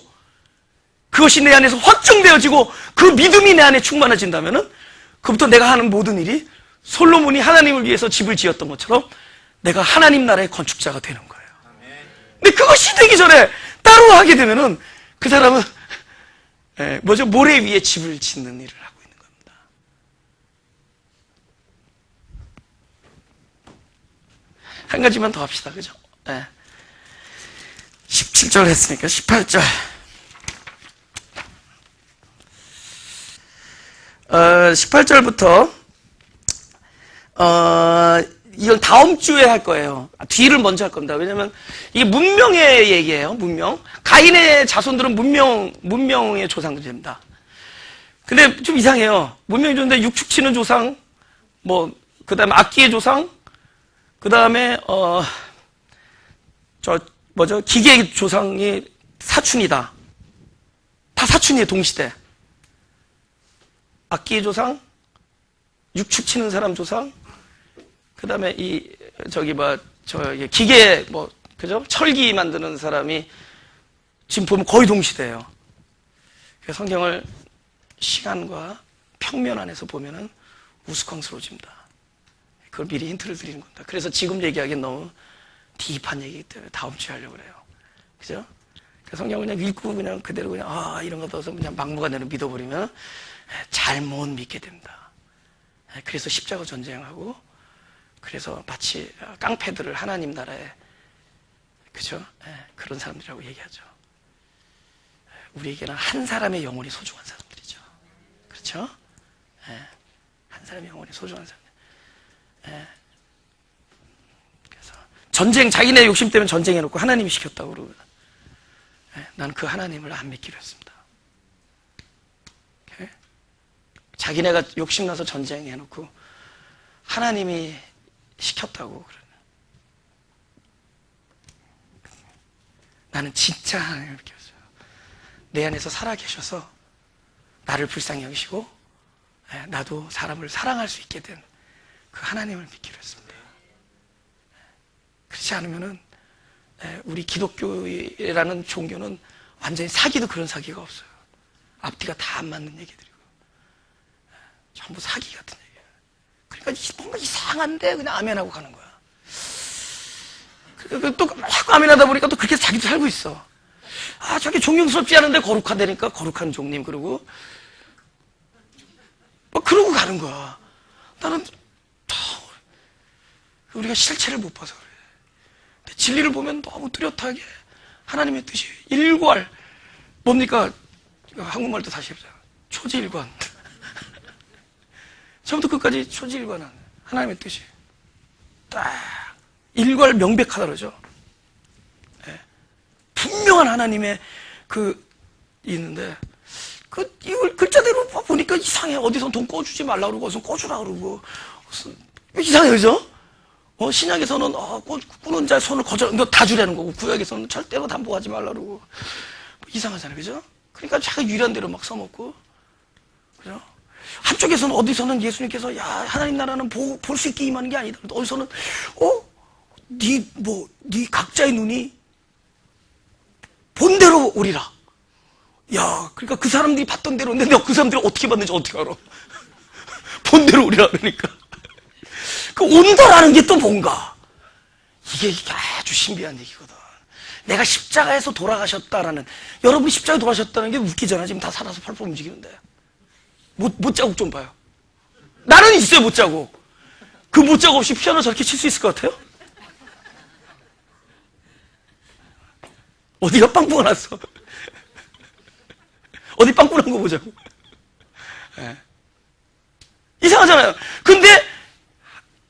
그것이 내 안에서 확정되어지고 그 믿음이 내 안에 충만해진다면은 그부터 내가 하는 모든 일이 솔로몬이 하나님을 위해서 집을 지었던 것처럼 내가 하나님 나라의 건축자가 되는 거예요. 근데 그것이 되기 전에 따로 하게 되면은 그 사람은 모래 위에 집을 짓는 일을 하고 있는 겁니다. 한 가지만 더 합시다. 그죠? 17절 했으니까 18절. 18절부터 이건 다음 주에 할 거예요. 뒤를 먼저 할 겁니다. 왜냐면 이게 문명의 얘기예요. 문명. 가인의 자손들은 문명의 조상들이 됩니다. 근데 좀 이상해요. 문명이 좋은데 육축 치는 조상, 그 다음에 악기의 조상, 그 다음에 기계의 조상이 사춘이다. 다 사춘이에요, 동시대. 악기의 조상, 육축 치는 사람 조상, 그 다음에 기계, 그죠? 철기 만드는 사람이 지금 보면 거의 동시대예요. 그래서 성경을 시간과 평면 안에서 보면은 우스꽝스러워집니다. 그걸 미리 힌트를 드리는 겁니다. 그래서 지금 얘기하기엔 너무 딥한 얘기이기 때문에 다음 주에 하려고 그래요. 그죠? 성경을 그냥 읽고 그냥 그대로 그냥 이런 거 넣어서 그냥 막무가내로 믿어버리면 잘못 믿게 됩니다. 그래서 십자가 전쟁하고 그래서 마치 깡패들을 하나님 나라에 그죠? 그런 사람들이라고 얘기하죠. 우리에게는 한 사람의 영혼이 소중한 사람들이죠. 그렇죠? 한 사람의 영혼이 소중한 사람들. 그래서 전쟁 자기네 욕심 때문에 전쟁해놓고 하나님이 시켰다고 그러고 난 그 하나님을 안 믿기로 했습니다. 자기네가 욕심나서 전쟁해놓고 하나님이 시켰다고 그러네. 나는 진짜 하나님을 믿겼어요. 내 안에서 살아계셔서 나를 불쌍히 여기시고 나도 사람을 사랑할 수 있게 된 그 하나님을 믿기로 했습니다. 그렇지 않으면은 우리 기독교라는 종교는 완전히 사기도 그런 사기가 없어요. 앞뒤가 다 안 맞는 얘기들이고 전부 사기 같은 얘기예요. 그러니까 뭔가 이상한데 그냥 아멘하고 가는 거야. 또 자꾸 아멘하다 보니까 또 그렇게 자기도 살고 있어. 저게 존경스럽지 않은데 거룩하다니까 거룩한 종님 그러고 뭐 그러고 가는 거야. 나는 우리가 실체를 못 봐서 그래. 진리를 보면 너무 뚜렷하게 하나님의 뜻이 일괄 뭡니까? 한국말도 다시 해보자. 초지일관. 처음부터 끝까지 초지일관한 하나님의 뜻이 딱 일괄 명백하다 그러죠. 분명한 하나님의 있는데 이걸 글자대로 보니까 이상해. 어디서 돈 꺼주지 말라 그러고 어디서 꺼주라 그러고 이상해, 그죠? 신약에서는 꾸는 자의 손을 거절, 너 다 주라는 거고 구약에서는 절대로 담보하지 말라 그러고 이상하잖아요, 그죠? 그러니까 자기 유리한 대로 막 써먹고, 그죠? 한쪽에서는 어디서는 예수님께서 하나님 나라는 볼 수 있게 임하는 게 아니다. 어디서는 네 각자의 눈이 본 대로 오리라. 그러니까 그 사람들이 봤던 대로, 근데 그 사람들이 어떻게 봤는지 어떻게 알아? 본 대로 오리라 그러니까. 그 온다라는 게 또 뭔가? 이게 아주 신비한 얘기거든. 내가 십자가에서 돌아가셨다라는, 여러분이 십자가에 돌아가셨다는 게 웃기잖아. 지금 다 살아서 펄펄 움직이는데. 못자국 좀 봐요. 나는 있어요, 못자국. 그 못자국 없이 피아노 저렇게 칠 수 있을 것 같아요? 어디가 빵꾸가 났어? 어디 빵꾸 난 거 보자고. 이상하잖아요. 근데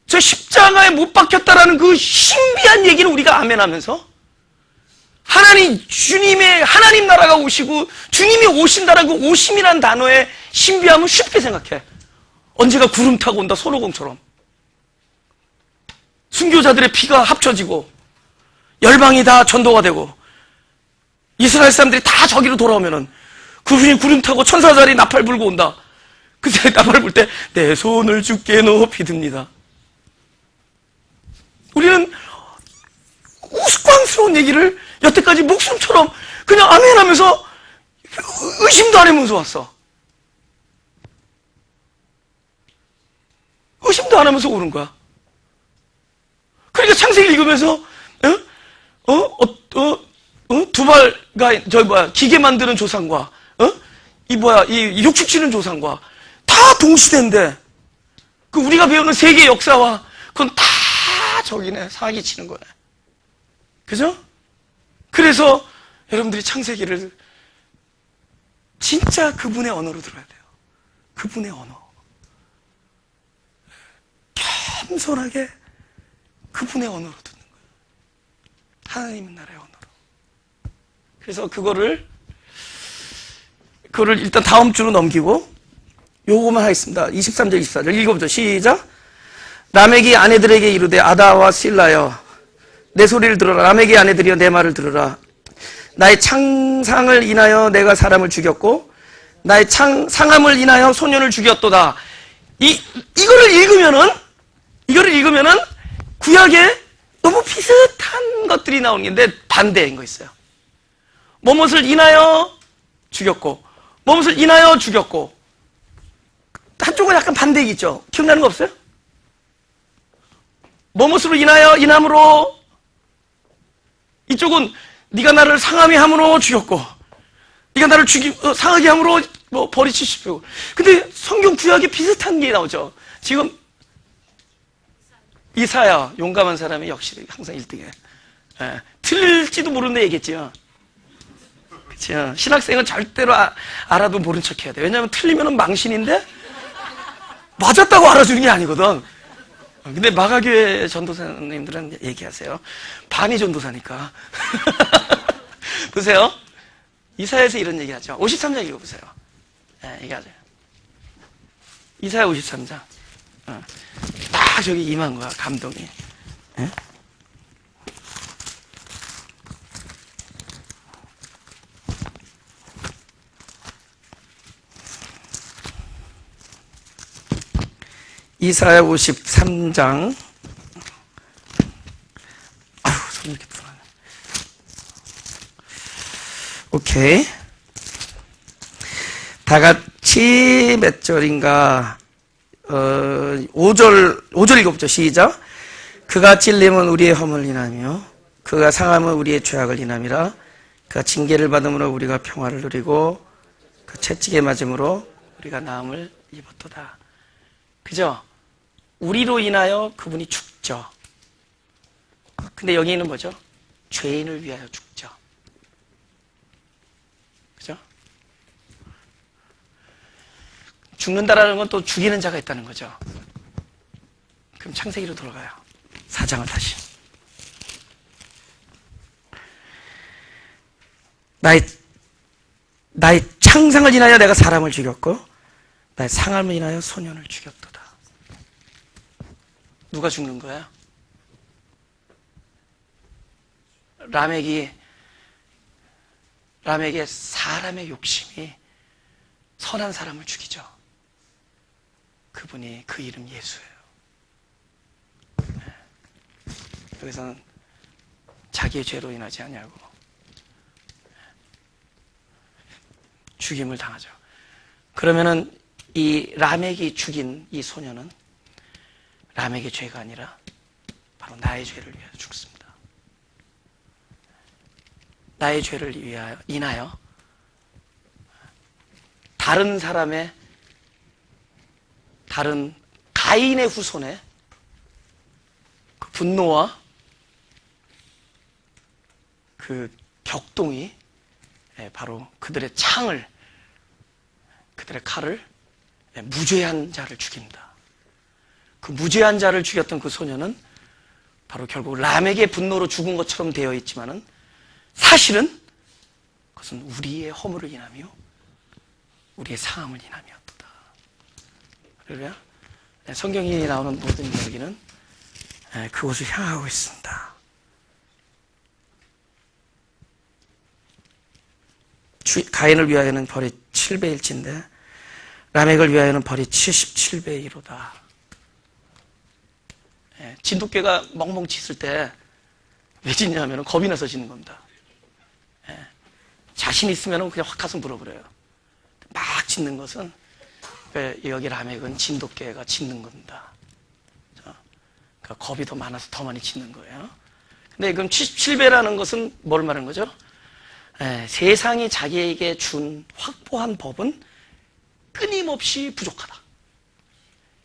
저 십자가에 못 박혔다라는 그 신비한 얘기는 우리가 아멘하면서 주님의 하나님 나라가 오시고 주님이 오신다라는 그 오심이라는 단어의 신비함을 쉽게 생각해. 언제가 구름 타고 온다 손오공처럼. 순교자들의 피가 합쳐지고 열방이 다 전도가 되고 이스라엘 사람들이 다 저기로 돌아오면은 그분이 구름 타고 천사자리 나팔 불고 온다. 그때 나팔 불 때 내 손을 주께 높이 듭니다. 우리는 우스꽝스러운 얘기를 여태까지 목숨처럼 그냥 아멘하면서 의심도 안 하면서 왔어. 의심도 안 하면서 오는 거야. 그러니까 창세기 읽으면서 두발가 기계 만드는 조상과 이 육축 치는 조상과 다 동시대인데 그 우리가 배우는 세계 역사와 그건 다 저기네 사기 치는 거네. 그죠? 그래서 여러분들이 창세기를 진짜 그분의 언어로 들어야 돼요. 그분의 언어. 겸손하게 그분의 언어로 듣는 거예요. 하나님 나라의 언어로. 그래서 그거를 일단 다음 주로 넘기고 요거만 하겠습니다. 23절 24절 읽어보죠. 시작. 라멕이 아내들에게 이르되 아다와 실라여 내 소리를 들어라. 라멕의 아내들이여 내 말을 들으라. 나의 창상을 인하여 내가 사람을 죽였고 나의 상함을 인하여 소년을 죽였도다. 이거를 읽으면은 구약의 너무 비슷한 것들이 나오는 건데 반대인 거 있어요. 뭐뭇을 인하여 죽였고, 뭐뭇을 인하여 죽였고. 한쪽은 약간 반대이겠죠. 기억나는 거 없어요? 뭐뭇으로 인하여 인함으로, 이쪽은 네가 나를 상함이 함으로 죽였고, 네가 나를 상하게 함으로 뭐 벌이 70표. 근데 성경 구약에 비슷한 게 나오죠. 지금 이사야, 용감한 사람이 역시 항상 1등이에요. 예, 틀릴지도 모르는데 얘기했지요. 그렇죠. 신학생은 절대로 알아도 모른 척 해야 돼. 왜냐하면 틀리면 망신인데 맞았다고 알아주는 게 아니거든. 근데 마가교회 전도사님들은 얘기하세요. 반이 전도사니까. 보세요. 이사야에서 이런 얘기 하죠. 53장 읽어보세요. 네, 얘기하죠. 이사야 53장. 딱 저기 임한 거야, 감동이. 네? 이사야 53장. 아유, 손이 이렇게 불안해. 오케이. 다 같이 몇 절인가? 5절 읽어보죠. 시작. 그가 찔림은 우리의 허물을 인하며 그가 상함은 우리의 죄악을 인함이라. 그가 징계를 받음으로 우리가 평화를 누리고 그 채찍에 맞음으로 우리가 나음을 입었도다. 그죠? 우리로 인하여 그분이 죽죠. 근데 여기는 뭐죠? 죄인을 위하여 죽죠. 그죠? 죽는다라는 건 또 죽이는 자가 있다는 거죠. 그럼 창세기로 돌아가요. 4장을 다시. 나의 창상을 인하여 내가 사람을 죽였고 나의 상함을 인하여 소년을 죽였도다. 누가 죽는 거야? 라멕의 사람의 욕심이 선한 사람을 죽이죠. 그분이 그 이름 예수예요. 여기서는 자기의 죄로 인하지 아니하고 죽임을 당하죠. 그러면은 이 라멕이 죽인 이 소년은 라멕의 죄가 아니라 바로 나의 죄를 위하여 죽습니다. 나의 죄를 인하여 다른 가인의 후손의 그 분노와 그 격동이 바로 그들의 그들의 칼을 무죄한 자를 죽입니다. 그 무죄한 자를 죽였던 그 소년은 바로 결국 라멕의 분노로 죽은 것처럼 되어 있지만은 사실은 그것은 우리의 허물을 인하며 우리의 상함을 인하였도다. 그러면 성경이 나오는 모든 이야기는 그곳을 향하고 있습니다. 가인을 위하여는 벌이 7배일진데 라멕을 위하여는 벌이 77배의 1호다. 진돗개가 멍멍 짖을 때 왜 짖냐면 겁이 나서 짖는 겁니다. 자신 있으면 그냥 확 가서 물어버려요. 막 짖는 것은 여기 라멕은 진돗개가 짖는 겁니다. 그러니까 겁이 더 많아서 더 많이 짖는 거예요. 근데 그럼 77배라는 것은 뭘 말하는 거죠? 세상이 자기에게 준 확보한 법은 끊임없이 부족하다.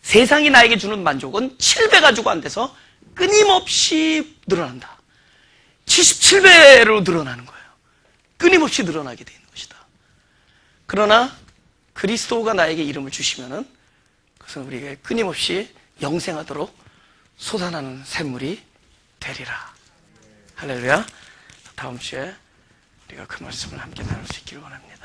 세상이 나에게 주는 만족은 7배 가지고 안 돼서 끊임없이 늘어난다. 77배로 늘어나는 거예요. 끊임없이 늘어나게 되는 것이다. 그러나 그리스도가 나에게 이름을 주시면은 그것은 우리에게 끊임없이 영생하도록 솟아나는 샘물이 되리라. 할렐루야. 다음 주에 우리가 그 말씀을 함께 나눌 수 있기를 원합니다.